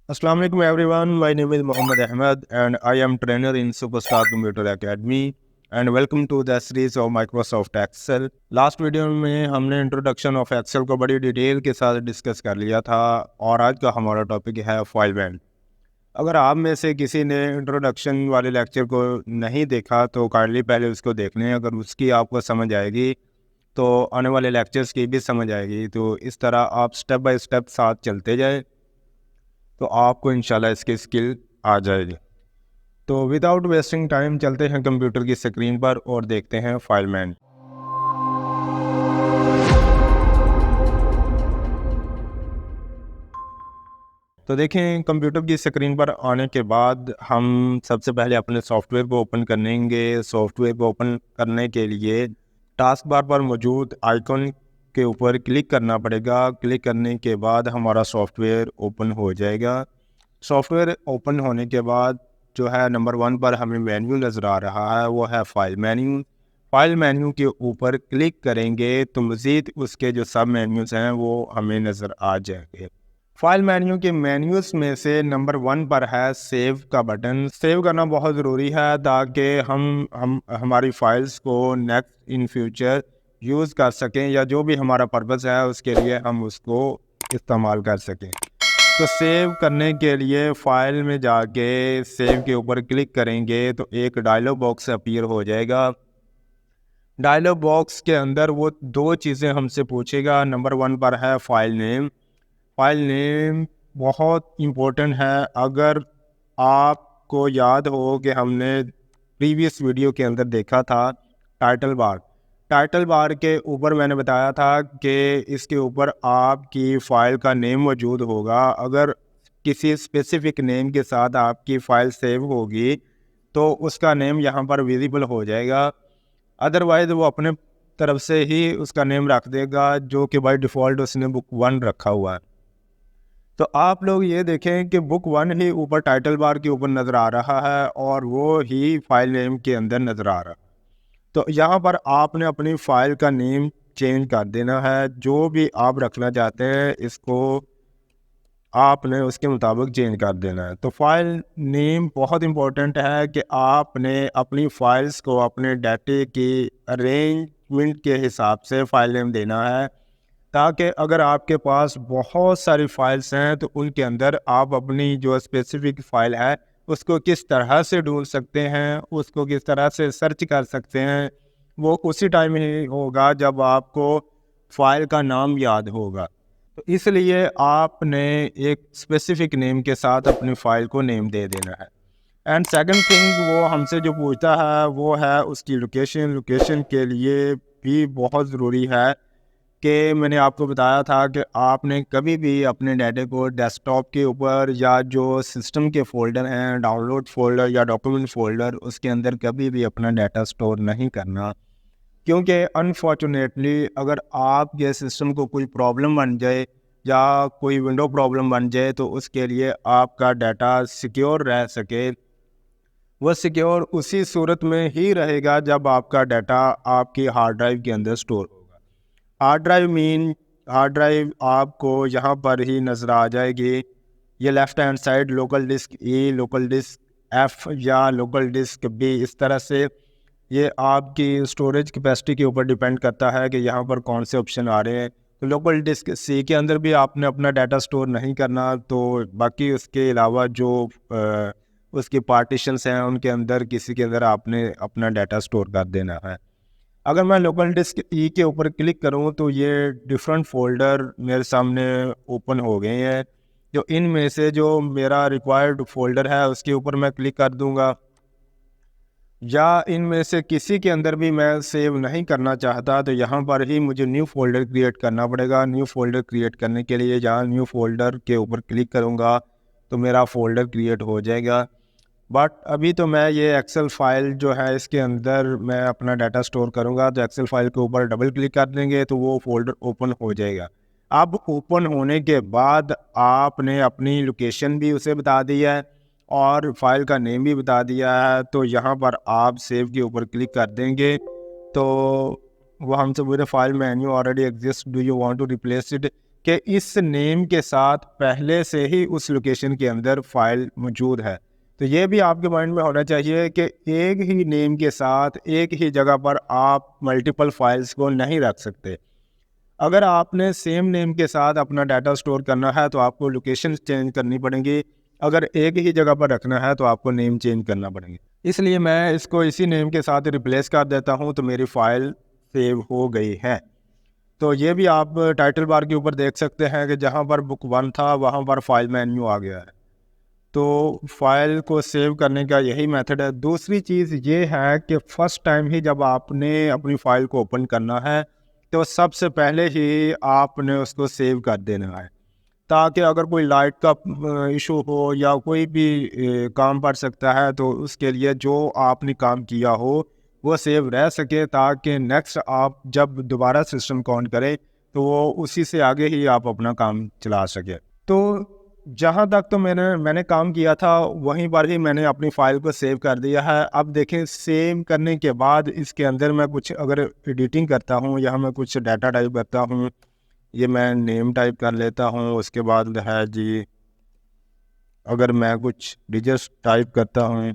Assalamu alaikum everyone. My name is Mohammed Ahmed and I am trainer in Superstar Computer Academy and welcome to the series of Microsoft Excel. Last video में हमने introduction of Excel को बड़ी detail के साथ discuss कर लिया था और आज का हमारा टॉपिक है फाइल बैंड। अगर आप में से किसी ने इंट्रोडक्शन वाले लेक्चर को नहीं देखा तो काइंडली पहले उसको देख लें। अगर उसकी आपको समझ आएगी तो आने वाले लेक्चर्स की भी समझ आएगी। तो इस तरह आप स्टेप बाय स्टेप साथ चलते जाए तो आपको इंशाल्लाह इसकी स्किल आ जाएगी। तो विदाउट वेस्टिंग टाइम चलते हैं कंप्यूटर की स्क्रीन पर और देखते हैं फाइल मैन। तो देखें, कंप्यूटर की स्क्रीन पर आने के बाद हम सबसे पहले अपने सॉफ्टवेयर को ओपन करेंगे। सॉफ्टवेयर को ओपन करने के लिए टास्क बार पर मौजूद आइकन के ऊपर क्लिक करना पड़ेगा। क्लिक करने के बाद हमारा सॉफ्टवेयर ओपन हो जाएगा। सॉफ्टवेयर ओपन होने के बाद जो है नंबर 1 पर हमें मेन्यू नज़र आ रहा है, वो है फाइल मेन्यू। फाइल मेन्यू के ऊपर क्लिक करेंगे तो मज़ीद उसके जो सब मेन्यूज़ हैं वो हमें नज़र आ जाएंगे। फाइल मेन्यू के मेन्यूज़ में से नंबर 1 पर है सेव का बटन। सेव करना बहुत ज़रूरी है ताकि हम हमारी फाइल्स को नेक्स्ट इन फ्यूचर यूज़ कर सकें या जो भी हमारा पर्पज़ है उसके लिए हम उसको इस्तेमाल कर सकें। तो सेव करने के लिए फ़ाइल में जाके सेव के ऊपर क्लिक करेंगे तो एक डायलॉग बॉक्स अपीयर हो जाएगा। डायलॉग बॉक्स के अंदर वो 2 चीज़ें हमसे पूछेगा। नंबर 1 पर है फ़ाइल नेम। फाइल नेम बहुत इम्पोर्टेंट है। अगर आपको याद हो कि हमने प्रीवियस वीडियो के अंदर देखा था टाइटल बार के ऊपर मैंने बताया था कि इसके ऊपर आपकी फ़ाइल का नेम मौजूद होगा। अगर किसी स्पेसिफिक नेम के साथ आपकी फ़ाइल सेव होगी तो उसका नेम यहाँ पर विजिबल हो जाएगा। अदरवाइज़ वो अपने तरफ से ही उसका नेम रख देगा जो कि बाय डिफ़ॉल्ट उसने बुक 1 रखा हुआ है। तो आप लोग ये देखें कि बुक 1 ही ऊपर टाइटल बार के ऊपर नज़र आ रहा है और वो ही फाइल नेम के अंदर नज़र आ रहा है। तो यहाँ पर आपने अपनी फ़ाइल का नेम चेंज कर देना है। जो भी आप रखना चाहते हैं इसको आपने उसके मुताबिक चेंज कर देना है। तो फाइल नेम बहुत इम्पोर्टेंट है कि आपने अपनी फ़ाइल्स को अपने डाटे की अरेंजमेंट के हिसाब से फ़ाइल नेम देना है ताकि अगर आपके पास बहुत सारी फाइल्स हैं तो उनके अंदर आप अपनी जो स्पेसिफिक फ़ाइल है उसको किस तरह से ढूंढ सकते हैं, उसको किस तरह से सर्च कर सकते हैं, वो उसी टाइम ही होगा जब आपको फ़ाइल का नाम याद होगा। तो इसलिए आपने एक स्पेसिफिक नेम के साथ अपनी फ़ाइल को नेम दे देना है। एंड सेकंड थिंग वो हमसे जो पूछता है वो है उसकी लोकेशन के लिए भी बहुत ज़रूरी है कि मैंने आपको बताया था कि आपने कभी भी अपने डाटे को डेस्कटॉप के ऊपर या जो सिस्टम के फ़ोल्डर हैं, डाउनलोड फ़ोल्डर या डॉक्यूमेंट फ़ोल्डर, उसके अंदर कभी भी अपना डाटा स्टोर नहीं करना। क्योंकि अनफॉर्चुनेटली अगर आपके सिस्टम को कोई प्रॉब्लम बन जाए या कोई विंडो प्रॉब्लम बन जाए तो उसके लिए आपका डाटा सिक्योर रह सके, वह सिक्योर उसी सूरत में ही रहेगा जब आपका डाटा आपकी हार्ड ड्राइव के अंदर स्टोर होगा। हार्ड ड्राइव आपको यहाँ पर ही नज़र आ जाएगी। ये left hand side local disk E, local disk F या लोकल डिस्क बी, इस तरह से ये आपकी स्टोरेज कैपेसिटी के ऊपर डिपेंड करता है कि यहाँ पर कौन से ऑप्शन आ रहे हैं। तो लोकल डिस्क सी के अंदर भी आपने अपना डाटा स्टोर नहीं करना। तो बाकी उसके अलावा जो उसकी पार्टीशंस हैं उनके अंदर किसी के अंदर आपने अपना डाटा स्टोर कर देना है। अगर मैं लोकल डिस्क ई के ऊपर क्लिक करूं तो ये डिफरेंट फ़ोल्डर मेरे सामने ओपन हो गए हैं। जो इनमें से जो मेरा रिक्वायर्ड फ़ोल्डर है उसके ऊपर मैं क्लिक कर दूंगा, या इनमें से किसी के अंदर भी मैं सेव नहीं करना चाहता तो यहाँ पर ही मुझे न्यू फ़ोल्डर क्रिएट करना पड़ेगा। न्यू फ़ोल्डर क्रिएट करने के लिए जहाँ न्यू फ़ोल्डर के ऊपर क्लिक करूँगा तो मेरा फ़ोल्डर क्रिएट हो जाएगा। बट अभी तो मैं ये एक्सेल फ़ाइल जो है इसके अंदर मैं अपना डाटा स्टोर करूँगा तो एक्सेल फ़ाइल के ऊपर डबल क्लिक कर देंगे तो वो फ़ोल्डर ओपन हो जाएगा। अब ओपन होने के बाद आपने अपनी लोकेशन भी उसे बता दी है और फाइल का नेम भी बता दिया है। तो यहाँ पर आप सेव के ऊपर क्लिक कर देंगे तो वो हमसे पूरे file menu already exist, do you want to replace it, कि इस नेम के साथ पहले से ही उस लोकेशन के अंदर फाइल मौजूद है। तो ये भी आपके माइंड में होना चाहिए कि एक ही नेम के साथ एक ही जगह पर आप मल्टीपल फाइल्स को नहीं रख सकते। अगर आपने सेम नेम के साथ अपना डाटा स्टोर करना है तो आपको लोकेशन चेंज करनी पड़ेंगी। अगर एक ही जगह पर रखना है तो आपको नेम चेंज करना पड़ेंगे। इसलिए मैं इसको इसी नेम के साथ रिप्लेस कर देता हूं, तो मेरी फ़ाइल सेव हो गई है। तो ये भी आप टाइटल बार के ऊपर देख सकते हैं कि जहां पर बुक 1 था वहां पर फाइल मेन्यू आ गया है। तो फाइल को सेव करने का यही मेथड है। दूसरी चीज़ ये है कि फ़र्स्ट टाइम ही जब आपने अपनी फ़ाइल को ओपन करना है तो सबसे पहले ही आपने उसको सेव कर देना है, ताकि अगर कोई लाइट का इशू हो या कोई भी काम पड़ सकता है तो उसके लिए जो आपने काम किया हो वो सेव रह सके, ताकि नेक्स्ट आप जब दोबारा सिस्टम को ऑन करें तो वो उसी से आगे ही आप अपना काम चला सके। तो जहाँ तक तो मैंने काम किया था वहीं पर ही मैंने अपनी फ़ाइल को सेव कर दिया है। अब देखें, सेव करने के बाद इसके अंदर मैं कुछ अगर एडिटिंग करता हूँ या मैं कुछ डाटा टाइप करता हूँ, ये मैं नेम टाइप कर लेता हूँ। उसके बाद है जी, अगर मैं कुछ डिजिट्स टाइप करता हूँ,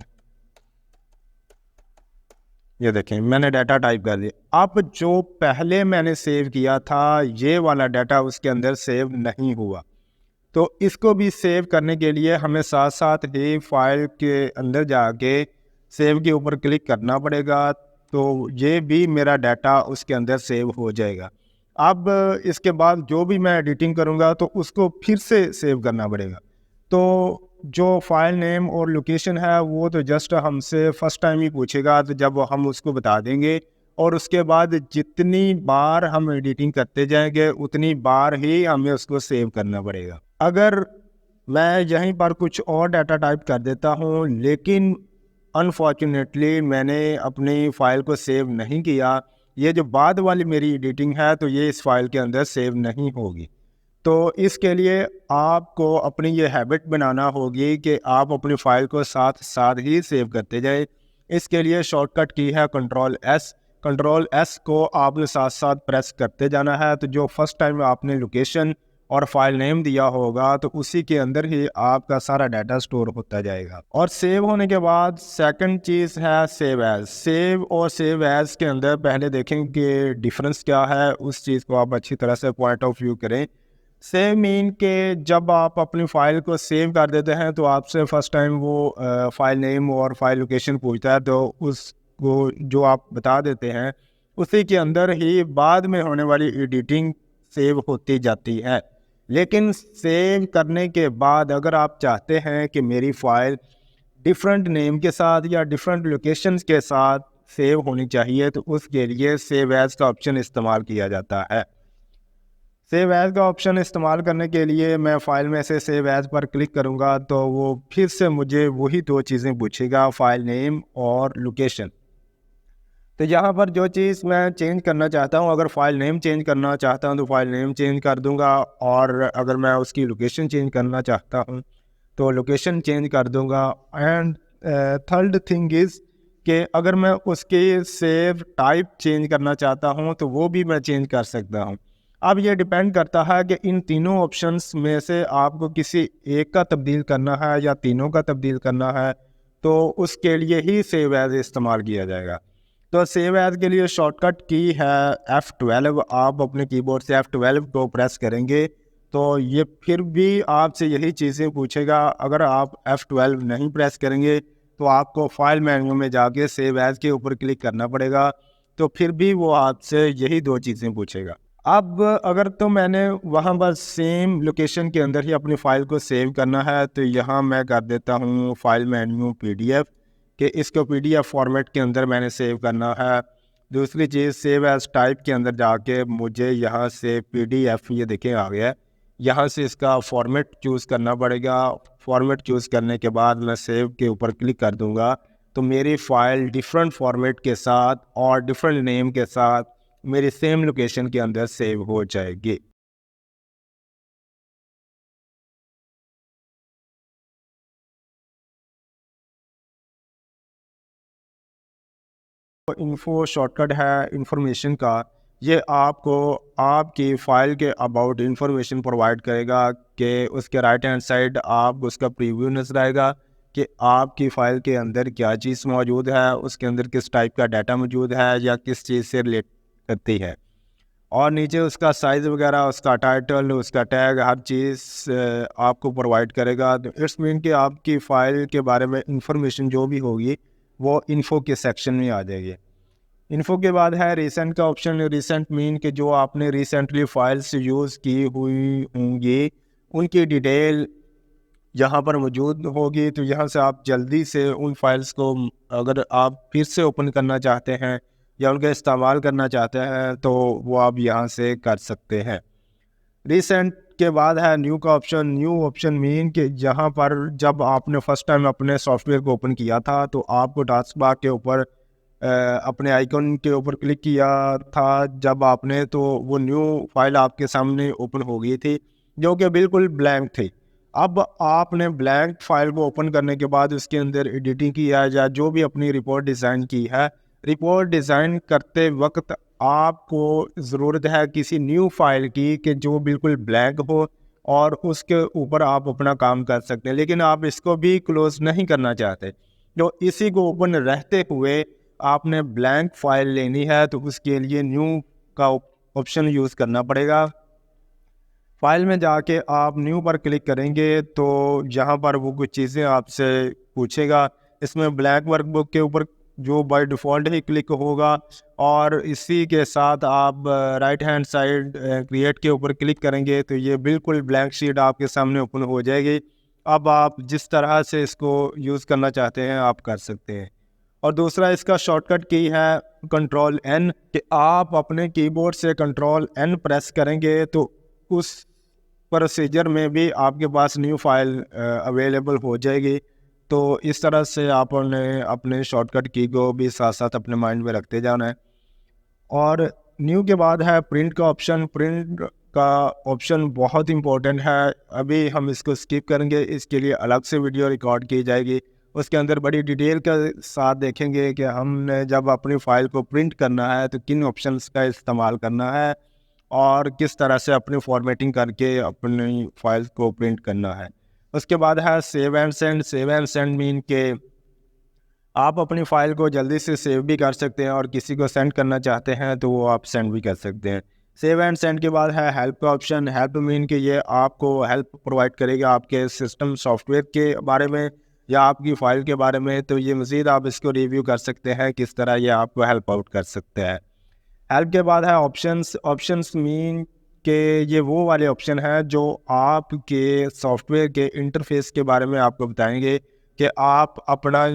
ये देखें मैंने डाटा टाइप कर दिया। अब जो पहले मैंने सेव किया था ये वाला डाटा उसके अंदर सेव नहीं हुआ। तो इसको भी सेव करने के लिए हमें साथ साथ ही फाइल के अंदर जाके सेव के ऊपर क्लिक करना पड़ेगा। तो ये भी मेरा डाटा उसके अंदर सेव हो जाएगा। अब इसके बाद जो भी मैं एडिटिंग करूँगा तो उसको फिर से सेव करना पड़ेगा। तो जो फाइल नेम और लोकेशन है वो तो जस्ट हमसे फर्स्ट टाइम ही पूछेगा, तो जब हम उसको बता देंगे और उसके बाद जितनी बार हम एडिटिंग करते जाएंगे उतनी बार ही हमें उसको सेव करना पड़ेगा। अगर मैं यहीं पर कुछ और डाटा टाइप कर देता हूँ लेकिन अनफॉर्चुनेटली मैंने अपनी फ़ाइल को सेव नहीं किया, ये जो बाद वाली मेरी एडिटिंग है तो ये इस फाइल के अंदर सेव नहीं होगी। तो इसके लिए आपको अपनी ये हैबिट बनाना होगी कि आप अपनी फ़ाइल को साथ साथ ही सेव करते जाएं। इसके लिए शॉर्टकट की है कंट्रोल S। कंट्रोल S को आपने साथ साथ प्रेस करते जाना है। तो जो फर्स्ट टाइम आपने लोकेशन और फाइल नेम दिया होगा तो उसी के अंदर ही आपका सारा डाटा स्टोर होता जाएगा। और सेव होने के बाद सेकंड चीज़ है सेव एज़। सेव और सेव एज़ के अंदर पहले देखें कि डिफरेंस क्या है, उस चीज़ को आप अच्छी तरह से पॉइंट ऑफ व्यू करें। सेव मीन के जब आप अपनी फ़ाइल को सेव कर देते हैं तो आपसे फ़र्स्ट टाइम वो फ़ाइल नेम और फाइल लोकेशन पूछता है, तो उसको जो आप बता देते हैं उसी के अंदर ही बाद में होने वाली एडिटिंग सेव होती जाती है। लेकिन सेव करने के बाद अगर आप चाहते हैं कि मेरी फ़ाइल डिफरेंट नेम के साथ या डिफरेंट लोकेशंस के साथ सेव होनी चाहिए तो उसके लिए सेव एज़ का ऑप्शन इस्तेमाल किया जाता है। सेव एज़ का ऑप्शन इस्तेमाल करने के लिए मैं फ़ाइल में से सेव एज़ पर क्लिक करूँगा तो वो फिर से मुझे वही दो चीज़ें पूछेगा, फ़ाइल नेम और लोकेशन। तो यहाँ पर जो चीज़ मैं चेंज करना चाहता हूँ, अगर फ़ाइल नेम चेंज करना चाहता हूँ तो फ़ाइल नेम चेंज कर दूँगा, और अगर मैं उसकी लोकेशन चेंज करना चाहता हूँ तो लोकेशन चेंज कर दूँगा। एंड थर्ड थिंग इज़ कि अगर मैं उसके सेव टाइप चेंज करना चाहता हूँ तो वो भी मैं चेंज कर सकता हूँ। अब ये डिपेंड करता है कि इन तीनों ऑप्शंस में से आपको किसी एक का तब्दील करना है या तीनों का तब्दील करना है, तो उसके लिए ही सेव एज़ इस्तेमाल किया जाएगा। तो सेव एज़ के लिए शॉर्टकट की है F12। आप अपने कीबोर्ड से F12 को प्रेस करेंगे तो ये फिर भी आपसे यही चीज़ें पूछेगा। अगर आप F12 नहीं प्रेस करेंगे तो आपको फाइल मेन्यू में जाके सेव एज़ के ऊपर क्लिक करना पड़ेगा, तो फिर भी वो आपसे यही दो चीज़ें पूछेगा। अब अगर तो मैंने वहाँ पर सेम लोकेशन के अंदर ही अपनी फ़ाइल को सेव करना है तो यहाँ मैं कर देता हूँ फाइल मेन्यू PDF, कि इसको PDF फॉर्मेट के अंदर मैंने सेव करना है। दूसरी चीज़ सेव एज़ टाइप के अंदर जाके मुझे यहाँ से PDF, ये देखें आ गया है, यहाँ से इसका फॉर्मेट चूज़ करना पड़ेगा। फॉर्मेट चूज़ करने के बाद मैं सेव के ऊपर क्लिक कर दूँगा तो मेरी फ़ाइल डिफरेंट फॉर्मेट के साथ और डिफरेंट नेम के साथ मेरी सेम लोकेशन के अंदर सेव हो जाएगी। इन्फो शॉर्टकट है इंफॉर्मेशन का। ये आपको आपकी फ़ाइल के अबाउट इंफॉर्मेशन प्रोवाइड करेगा कि उसके राइट हैंड साइड आप उसका प्रीव्यू नज़र आएगा कि आपकी फ़ाइल के अंदर क्या चीज़ मौजूद है, उसके अंदर किस टाइप का डाटा मौजूद है या किस चीज़ से रिलेट करती है। और नीचे उसका साइज़ वगैरह, उसका टाइटल, उसका टैग, हर चीज़ आपको प्रोवाइड करेगा। तो इट्स मीन कि आपकी फ़ाइल के बारे में इंफॉर्मेशन जो भी होगी वो इन्फो के सेक्शन में आ जाएगी। इन्फो के बाद है रिसेंट का ऑप्शन। रिसेंट मीन कि जो आपने रिसेंटली फाइल्स यूज़ की हुई होंगी उनकी डिटेल यहाँ पर मौजूद होगी। तो यहाँ से आप जल्दी से उन फाइल्स को अगर आप फिर से ओपन करना चाहते हैं या उनका इस्तेमाल करना चाहते हैं तो वो आप यहाँ से कर सकते हैं। रिसेंट के बाद है न्यू का ऑप्शन। न्यू ऑप्शन मीन कि जहाँ पर जब आपने फर्स्ट टाइम अपने सॉफ्टवेयर को ओपन किया था तो आपको टास्क बार के ऊपर अपने आइकन के ऊपर क्लिक किया था जब आपने, तो वो न्यू फाइल आपके सामने ओपन हो गई थी जो कि बिल्कुल ब्लैंक थी। अब आपने ब्लैंक फाइल को ओपन करने के बाद उसके अंदर एडिटिंग की है या जो भी अपनी रिपोर्ट डिज़ाइन की है, रिपोर्ट डिज़ाइन करते वक्त आपको ज़रूरत है किसी न्यू फाइल की कि जो बिल्कुल ब्लैंक हो और उसके ऊपर आप अपना काम कर सकते हैं। लेकिन आप इसको भी क्लोज़ नहीं करना चाहते, तो इसी को ओपन रहते हुए आपने ब्लैंक फाइल लेनी है तो उसके लिए न्यू का ऑप्शन यूज़ करना पड़ेगा। फाइल में जाके आप न्यू पर क्लिक करेंगे तो यहाँ पर वो कुछ चीज़ें आपसे पूछेगा। इसमें ब्लैक वर्कबुक के ऊपर जो बाय डिफ़ॉल्ट ही क्लिक होगा और इसी के साथ आप राइट हैंड साइड क्रिएट के ऊपर क्लिक करेंगे तो ये बिल्कुल ब्लैंक शीट आपके सामने ओपन हो जाएगी। अब आप जिस तरह से इसको यूज़ करना चाहते हैं आप कर सकते हैं। और दूसरा इसका शॉर्टकट की है कंट्रोल एन, कि आप अपने कीबोर्ड से कंट्रोल एन प्रेस करेंगे तो उस प्रोसीजर में भी आपके पास न्यू फाइल अवेलेबल हो जाएगी। तो इस तरह से आपने अपने शॉर्टकट की को भी साथ साथ अपने माइंड में रखते जाना है। और न्यू के बाद है प्रिंट का ऑप्शन। प्रिंट का ऑप्शन बहुत इंपॉर्टेंट है, अभी हम इसको स्किप करेंगे, इसके लिए अलग से वीडियो रिकॉर्ड की जाएगी। उसके अंदर बड़ी डिटेल के साथ देखेंगे कि हमने जब अपनी फ़ाइल को प्रिंट करना है तो किन ऑप्शंस का इस्तेमाल करना है और किस तरह से अपनी फॉर्मेटिंग करके अपनी फाइल को प्रिंट करना है। उसके बाद है save and send. Save and send mean के आप अपनी फ़ाइल को जल्दी से सेव भी कर सकते हैं और किसी को सेंड करना चाहते हैं तो वो आप सेंड भी कर सकते हैं। सेव एंड सेंड के बाद है हेल्प का ऑप्शन। हेल्प मीन कि ये आपको हेल्प प्रोवाइड करेगा आपके सिस्टम सॉफ्टवेयर के बारे में या आपकी फ़ाइल के बारे में। तो ये मज़ीद आप इसको रिव्यू कर सकते हैं किस तरह ये आपको हेल्प आउट कर सकते हैं। हेल्प के बाद है ऑप्शंस। ऑप्शंस मीन के ये वो वाले ऑप्शन हैं जो आपके सॉफ्टवेयर के इंटरफेस के बारे में आपको बताएंगे कि आप अपना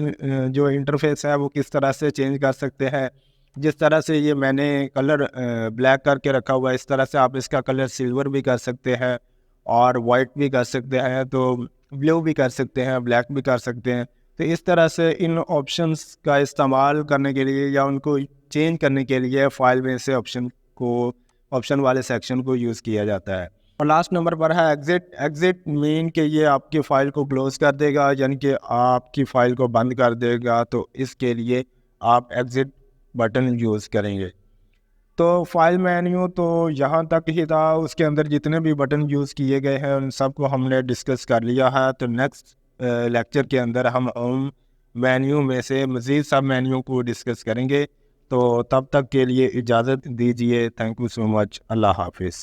जो इंटरफेस है वो किस तरह से चेंज कर सकते हैं। जिस तरह से ये मैंने कलर ब्लैक करके रखा हुआ है, इस तरह से आप इसका कलर सिल्वर भी कर सकते हैं और वाइट भी कर सकते हैं, तो ब्लू भी कर सकते हैं, ब्लैक भी कर सकते हैं। तो इस तरह से इन ऑप्शंस का इस्तेमाल करने के लिए या उनको चेंज करने के लिए फ़ाइल में से ऑप्शन वाले सेक्शन को यूज़ किया जाता है। और लास्ट नंबर पर है एग्ज़िट। एग्ज़िट मीन कि ये आपकी फ़ाइल को क्लोज़ कर देगा, यानी कि आपकी फ़ाइल को बंद कर देगा। तो इसके लिए आप एग्ज़िट बटन यूज़ करेंगे। तो फाइल मेन्यू तो यहाँ तक ही था, उसके अंदर जितने भी बटन यूज़ किए गए हैं उन सबको हमने डिस्कस कर लिया है। तो नेक्स्ट लेक्चर के अंदर हम मेन्यू में से मज़ीद सब मेन्यू को डिस्कस करेंगे। तो तब तक के लिए इजाज़त दीजिए। Thank you so much. अल्लाह हाफिज़।